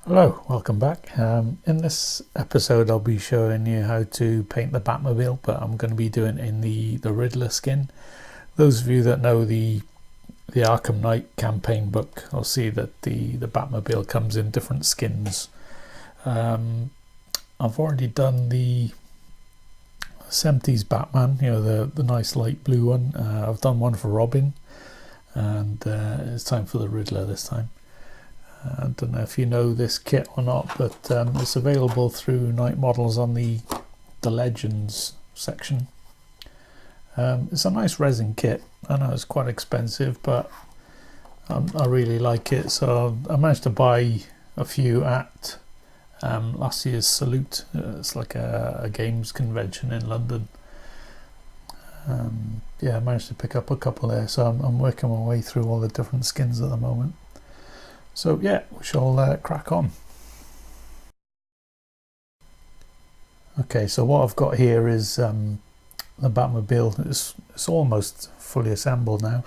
Hello, welcome back. In this episode I'll be showing you how to paint the Batmobile, but I'm going to be doing it in the Riddler skin. Those of you that know the Arkham Knight campaign book will see that the Batmobile comes in different skins. I've already done the 70s Batman, you know, the nice light blue one. I've done one for Robin, and it's time for the Riddler this time. I don't know if you know this kit or not, but it's available through Night Models on the Legends section. It's a nice resin kit. I know it's quite expensive, but I really like it. So I managed to buy a few at last year's Salute. It's like a games convention in London. Yeah, I managed to pick up a couple there, so I'm working my way through all the different skins at the moment. So yeah, we shall crack on. Okay, so what I've got here is the Batmobile. It's almost fully assembled now.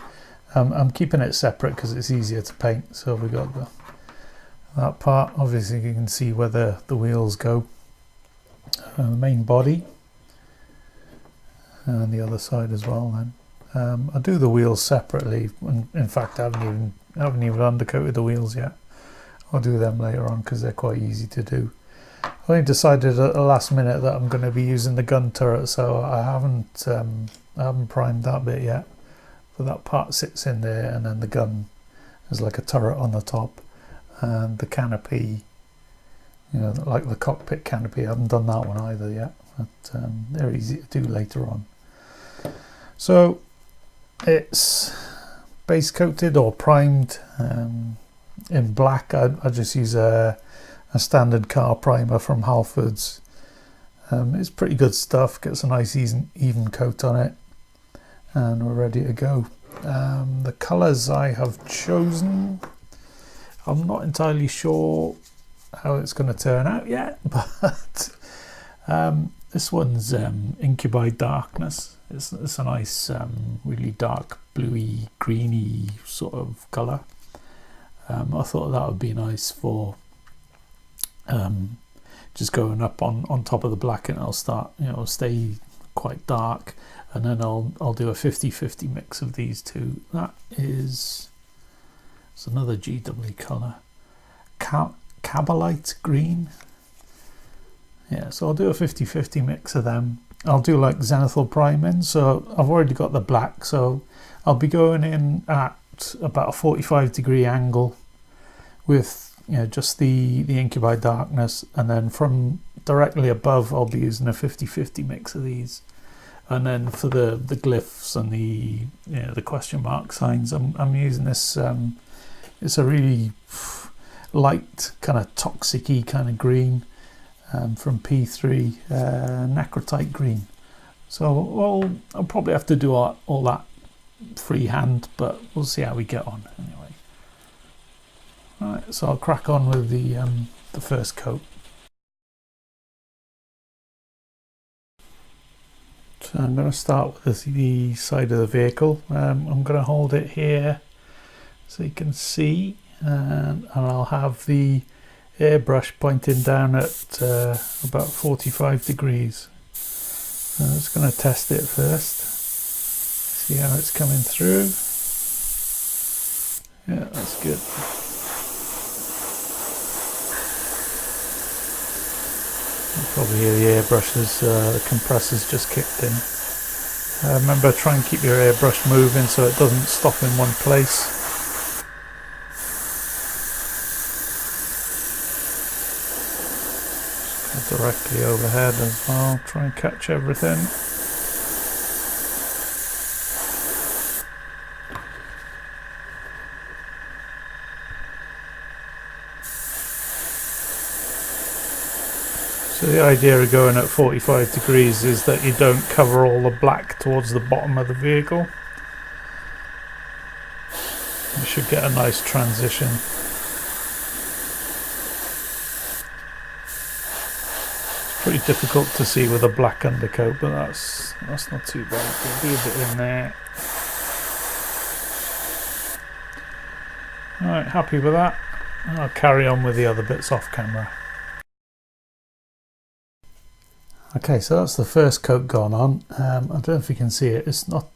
I'm keeping it separate because it's easier to paint. So we got that part. Obviously you can see where the wheels go. The main body. And the other side as well then. I do the wheels separately. In fact, I haven't even undercoated the wheels yet. I'll do them later on because they're quite easy to do. I only decided at the last minute that I'm going to be using the gun turret, so I haven't primed that bit yet. But that part sits in there, and then the gun is like a turret on the top, and the canopy, you know, like the cockpit canopy. I haven't done that one either yet, but they're easy to do later on. So it's base coated or primed in black. I just use a standard car primer from Halfords. It's pretty good stuff, gets a nice even coat on it, and we're ready to go. The colours I have chosen, I'm not entirely sure how it's going to turn out yet, but this one's Incubi Darkness. It's a nice really dark bluey greeny sort of colour. I thought that would be nice for just going up on top of the black, and it'll start, you know, stay quite dark, and then I'll do a 50-50 mix of these two. That is, it's another GW colour, Cabalite green. Yeah, so I'll do a 50-50 mix of them. I'll do like zenithal priming, so I've already got the black, so I'll be going in at about a 45-degree angle with, you know, just the Incubi Darkness, and then from directly above I'll be using a 50-50 mix of these, and then for the glyphs and the, you know, the question mark signs, I'm using this. It's a really light kind of toxic-y kind of green. From P3, Necrotite green. So I'll probably have to do all that freehand, but we'll see how we get on anyway. Right, so I'll crack on with the first coat. So I'm going to start with the side of the vehicle. I'm going to hold it here so you can see, and I'll have the airbrush pointing down at about 45 degrees. I'm just going to test it first, see how it's coming through. Yeah, that's good. You'll probably hear the airbrush as the compressor's just kicked in. Remember, try and keep your airbrush moving so it doesn't stop in one place. Directly overhead as well, try and catch everything. So the idea of going at 45 degrees is that you don't cover all the black towards the bottom of the vehicle. You should get a nice transition. Pretty difficult to see with a black undercoat, but that's not too bad. There'll be a bit in there. Alright, happy with that. and I'll carry on with the other bits off camera. Okay, so that's the first coat gone on. I don't know if you can see it. It's not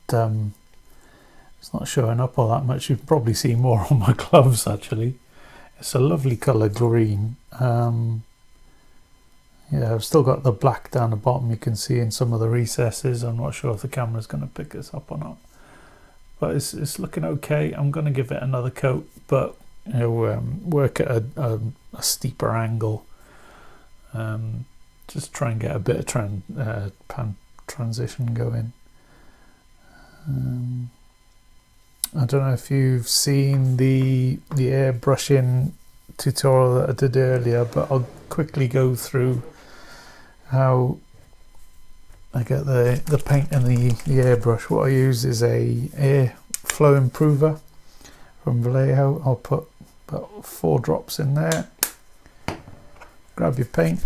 showing up all that much. You can probably see more on my gloves actually. It's a lovely colour green. Yeah, I've still got the black down the bottom. You can see in some of the recesses. I'm not sure if the camera's going to pick this up or not, but it's looking okay. I'm going to give it another coat, but you know, work at a steeper angle. Just try and get a bit of pan transition going. I don't know if you've seen the airbrushing tutorial that I did earlier, but I'll quickly go through how I get the paint and the airbrush. What I use is a air flow improver from Vallejo. I'll put about 4 drops in there. Grab your paint.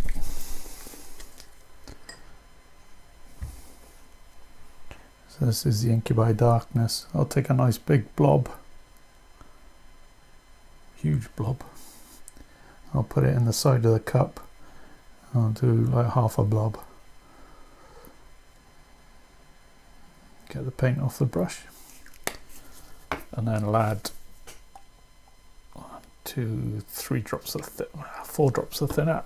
So this is the Incubi Darkness. I'll take a nice big blob, huge blob. I'll put it in the side of the cup. I'll do like half a blob. Get the paint off the brush, and then I'll add 1, 2, 3 drops of 4 drops of thinner,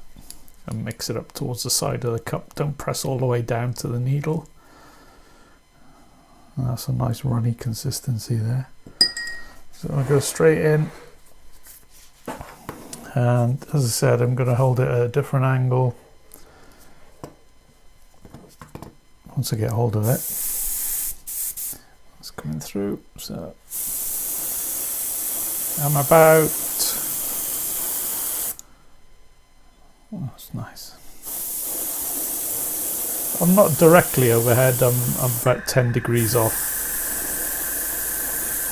and mix it up towards the side of the cup. Don't press all the way down to the needle. And that's a nice runny consistency there. So I'll go straight in. And as I said, I'm going to hold it at a different angle once I get hold of it. It's coming through, so I'm about, oh, that's nice. I'm not directly overhead, I'm about 10 degrees off.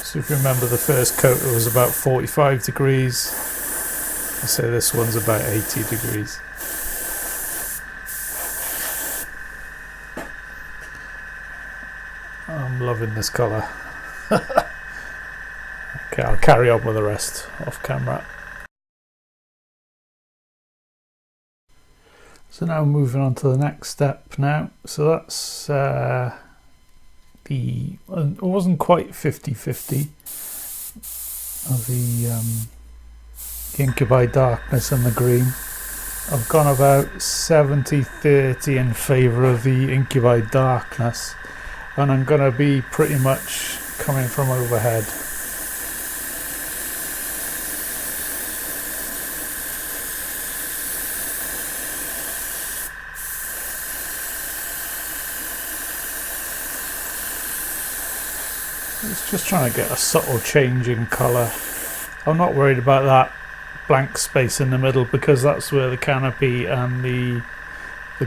So if you remember the first coat, it was about 45 degrees. I say this one's about 80 degrees. I'm loving this colour. Okay, I'll carry on with the rest off camera. So now moving on to the next step now. So that's it wasn't quite 50-50 of the Incubi Darkness and the green. I've gone about 70-30 in favour of the Incubi Darkness, and I'm going to be pretty much coming from overhead. It's just trying to get a subtle change in colour. I'm not worried about that blank space in the middle, because that's where the canopy and the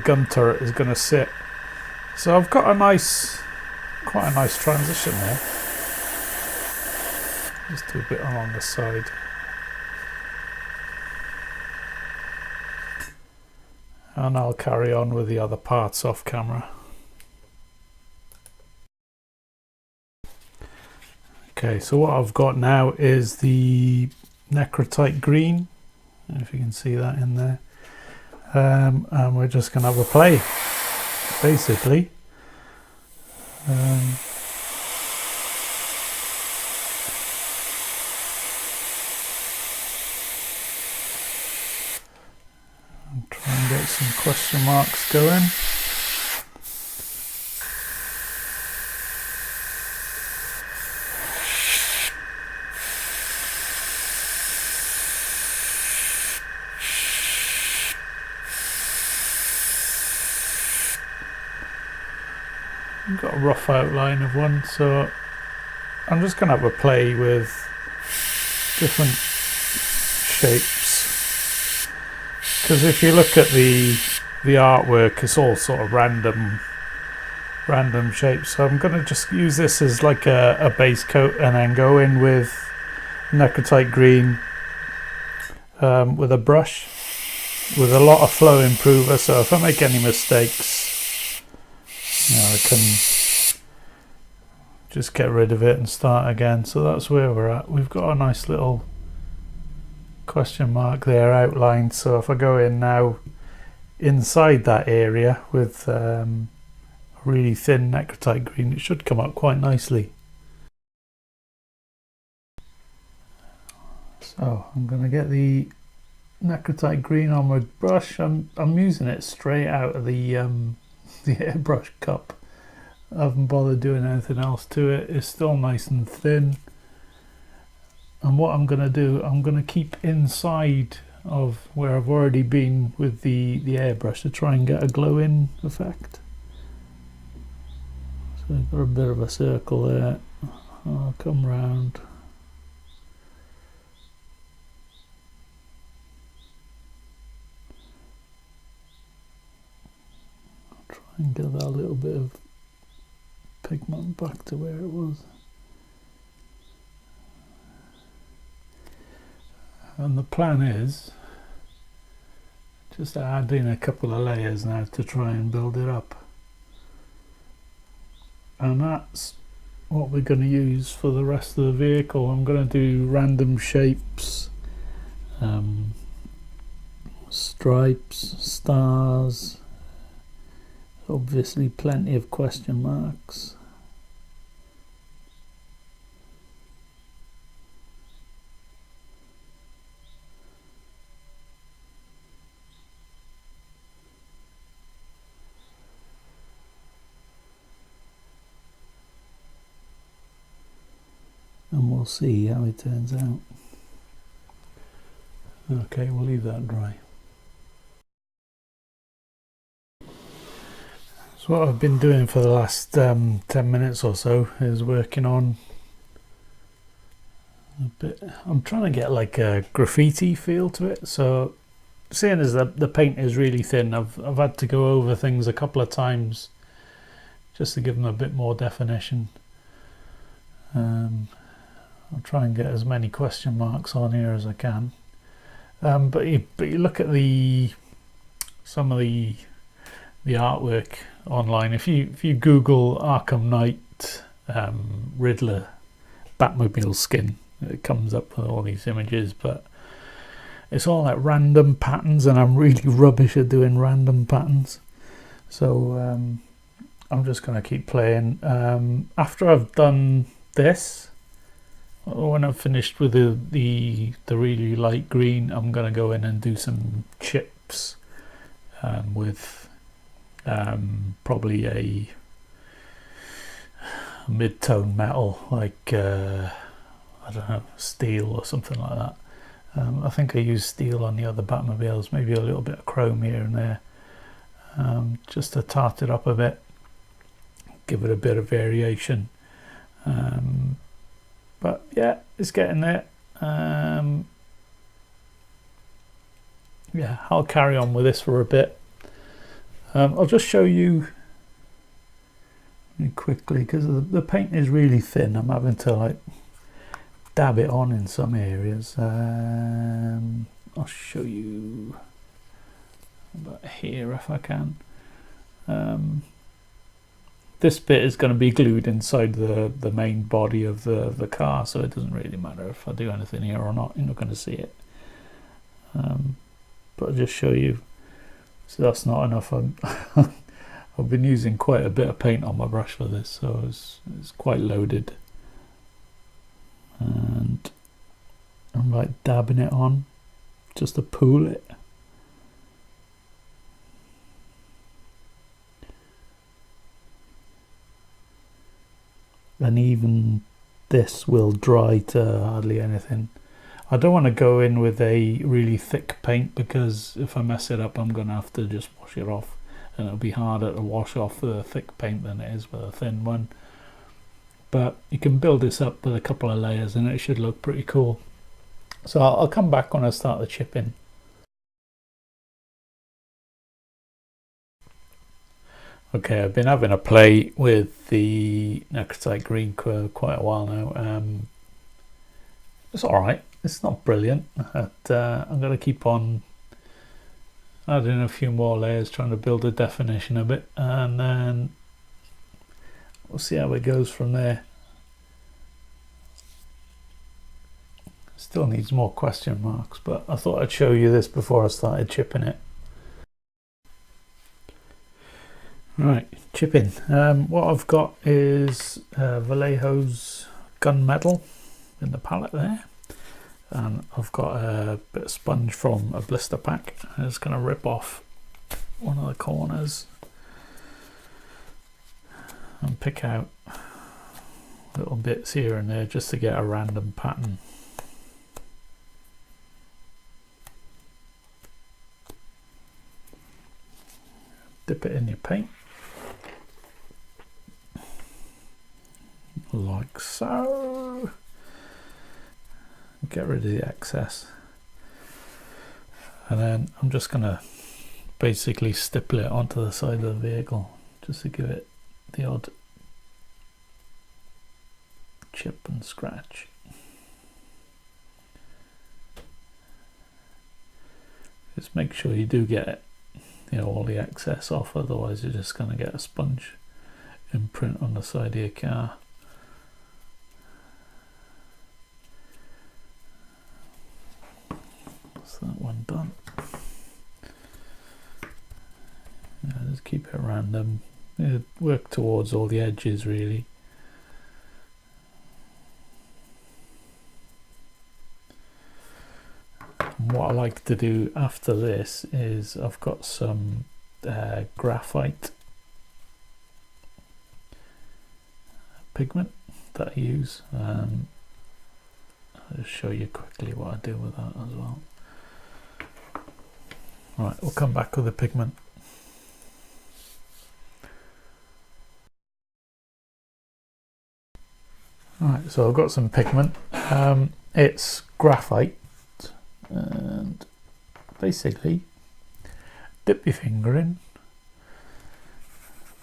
gun turret is going to sit. So I've got quite a nice transition there. Just do a bit along the side. And I'll carry on with the other parts off camera. Okay, so what I've got now is the Necrotite green, if you can see that in there, and we're just going to have a play, basically. And try and get some question marks going. I've got a rough outline of one, so I'm just going to have a play with different shapes, because if you look at the artwork, it's all sort of random shapes. So I'm going to just use this as like a base coat, and then go in with Necrotite green with a brush with a lot of flow improver, so if I make any mistakes, I can just get rid of it and start again. So that's where we're at. We've got a nice little question mark there outlined, so if I go in now inside that area with really thin necrotite green, it should come up quite nicely. So I'm going to get the necrotite green on my brush. I'm using it straight out of the airbrush cup. I haven't bothered doing anything else to it. It's still nice and thin. And what I'm going to do, I'm going to keep inside of where I've already been with the airbrush to try and get a glow-in effect. So I've got a bit of a circle there. I'll come round. I'll try and get that little bit of pigment back to where it was. And the plan is just to add in a couple of layers now to try and build it up. And that's what we're going to use for the rest of the vehicle. I'm going to do random shapes, stripes, stars, obviously plenty of question marks. And we'll see how it turns out. Okay, we'll leave that dry. So what I've been doing for the last 10 minutes or so is working on a bit. I'm trying to get like a graffiti feel to it. So seeing as the paint is really thin, I've had to go over things a couple of times just to give them a bit more definition. I'll try and get as many question marks on here as I can. But you look at some of the artwork online. If you Google Arkham Knight Riddler Batmobile skin, it comes up with all these images, but it's all like random patterns, and I'm really rubbish at doing random patterns. So I'm just going to keep playing. After I've done this, when I've finished with the really light green, I'm going to go in and do some chips with probably a mid-tone metal, like I don't know, steel or something like that. I think I used steel on the other Batmobiles, maybe a little bit of chrome here and there, just to tart it up a bit, give it a bit of variation. But yeah, it's getting there. Yeah, I'll carry on with this for a bit. I'll just show you quickly, because the paint is really thin. I'm having to like dab it on in some areas. I'll show you about here if I can. This bit is going to be glued inside the main body of the car, so it doesn't really matter if I do anything here or not. You're not going to see it. But I'll just show you. So that's not enough. I've been using quite a bit of paint on my brush for this, so it's quite loaded. And I'm like dabbing it on just to pool it. And even this will dry to hardly anything. I don't want to go in with a really thick paint, because if I mess it up I'm going to have to just wash it off, and it'll be harder to wash off with a thick paint than it is with a thin one. But you can build this up with a couple of layers and it should look pretty cool. So I'll come back when I start the chipping. Okay, I've been having a play with the necrotite green for quite a while now. It's alright, it's not brilliant, but I'm going to keep on adding a few more layers, trying to build a definition of it, and then we'll see how it goes from there. Still needs more question marks, but I thought I'd show you this before I started chipping it. Right, chipping. What I've got is Vallejo's gunmetal in the palette there, and I've got a bit of sponge from a blister pack. I'm just going to rip off one of the corners and pick out little bits here and there just to get a random pattern. Dip it in your paint like so. Get rid of the excess, and then I'm just gonna basically stipple it onto the side of the vehicle just to give it the odd chip and scratch. Just make sure you do get it, all the excess off, otherwise you're just going to get a sponge imprint on the side of your car. That's that one done. Just keep it random. Work towards all the edges really. And what I like to do after this is I've got some graphite pigment that I use. I'll just show you quickly what I do with that as well. Right, we'll come back with the pigment. Right, so I've got some pigment. It's graphite, and basically dip your finger in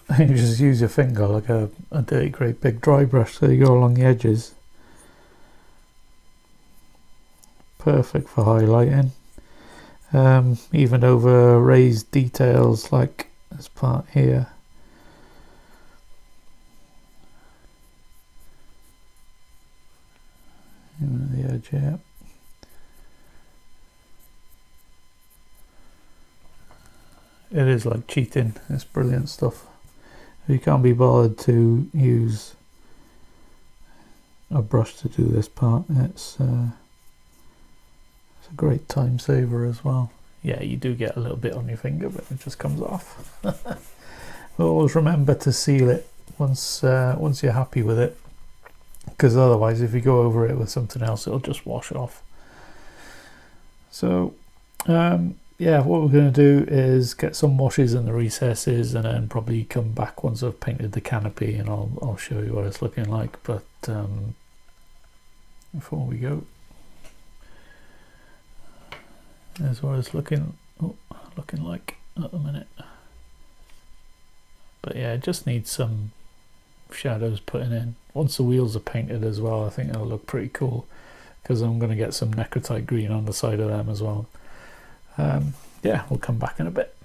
and you just use your finger like a dirty great big dry brush, so you go along the edges. Perfect for highlighting, even over raised details like this part here. Even the edge here. It is like cheating. It's brilliant stuff. If you can't be bothered to use a brush to do this part, it's a great time saver as well. Yeah, you do get a little bit on your finger, but it just comes off. Always remember to seal it once you're happy with it, because otherwise if you go over it with something else it'll just wash off. So yeah, what we're going to do is get some washes in the recesses and then probably come back once I've painted the canopy, and I'll show you what it's looking like. But before we go, here's what it's looking like at the minute. But yeah, it just needs some shadows putting in. Once the wheels are painted as well, I think it'll look pretty cool, because I'm going to get some necrotite green on the side of them as well. Yeah, we'll come back in a bit.